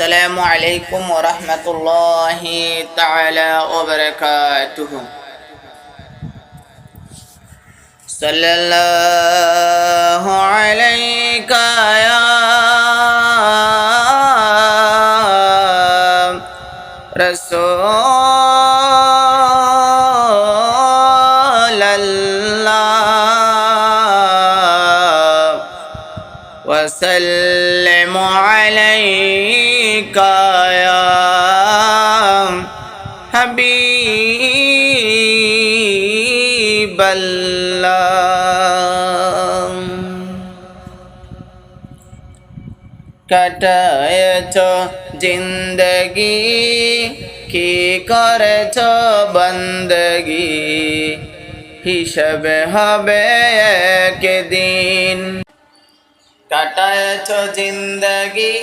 আসসালামু আলাইকুম ওয়া রাহমাতুল্লাহি তাআলা ওয়া বারাকাতুহু। সাল্লাল্লাহু আলাইকা ইয়া রাসূলাল্লাহ ওয়া সাল্লামু আলাইকা ইয়া হাবিবাল্লাহ। কাটায়েছ জিন্দগি কি করেছ বন্দগি, হিসাবে হবে একদিন। কাটায়েছ জিন্দগি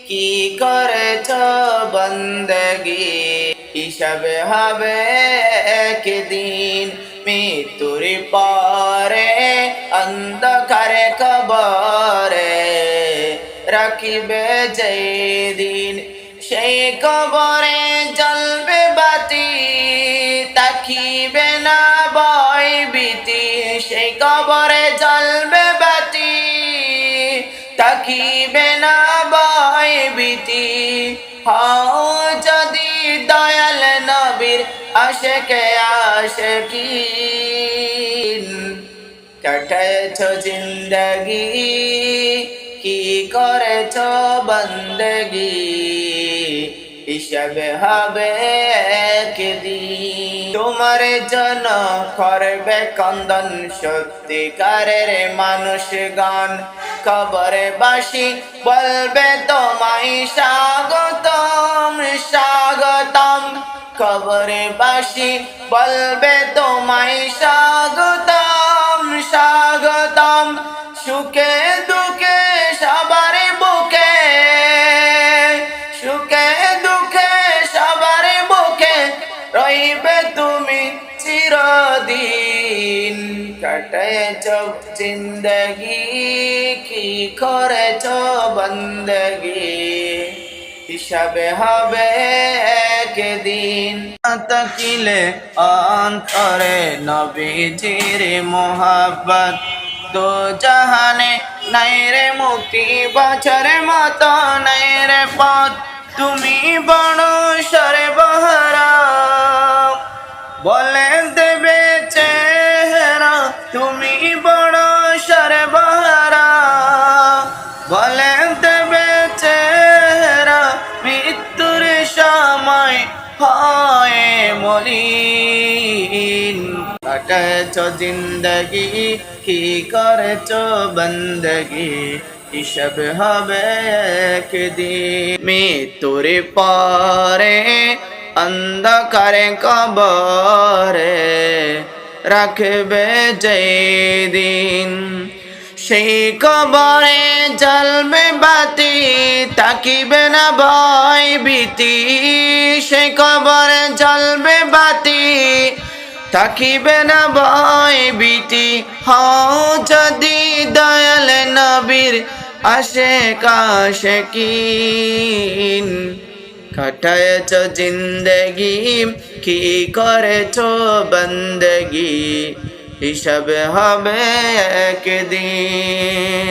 কি করেছ বন্দগি, হিসাবে হবে একদিন। মৃত্যুর পরে অন্ধকারে কবরে রাখিবে যেদিন, সেই কবরে জ্বলবে বাতি, তাকিবে না ভয় ভীতি। সেই কবরে জ্বলবে বাতি, তাকিবে না ভয় ভীতি। হও যদি দয়াল নবীর আশিকে আশিকিন। কাটায়েছ জিন্দগি কি করেছ বন্দগি, হিসাবে হবে একদিন। তোমার জন্য করবে কন্দন সত্যিকারের মানুষগণ, কবরে বাসী বলবে তোমায় স্বাগতম স্বাগতম। কবরে বাসী বলবে তোমায় স্বাগতম স্বাগতম। সুখে দুঃখে সবার বুকে, সুখে দুঃখে সবার বুকে রইবে তুমি চিরদিন। কাটায়েছ জিন্দগি কি করেছ বন্দগি, হিসাবে হবে একদিন। তাকিলে অন্তরে নবীজির মোহাব্বত, দো জাহানে নাই রে মুক্তি, বাছার মতো নাই রে পথ। তুমি বড় সর্বহারা বলে দেবে চেহারা, তুমি বড় সর্বহারা বলে দেবে চেহারা। মৃত্যুর সময় হয় মলিন। কাটায়েছ জিন্দগি কি করেছ বন্দগি, হিসাব হবে একদিন। মৃত্যুর পরে অন্ধকারে কবরে রাখবে যেদিন, সেই কবরে জ্বলবে বাতি, তাকিবে না ভয় ভীতি। সেই কবরে জ্বলবে বাতি, তাকিবে না ভয় ভীতি। হও যদি দয়াল নবীর আশিক আশিকিন। কাটায়েছ জিন্দগি কি করেছ বন্দগি, হিসাবে হবে একদিন।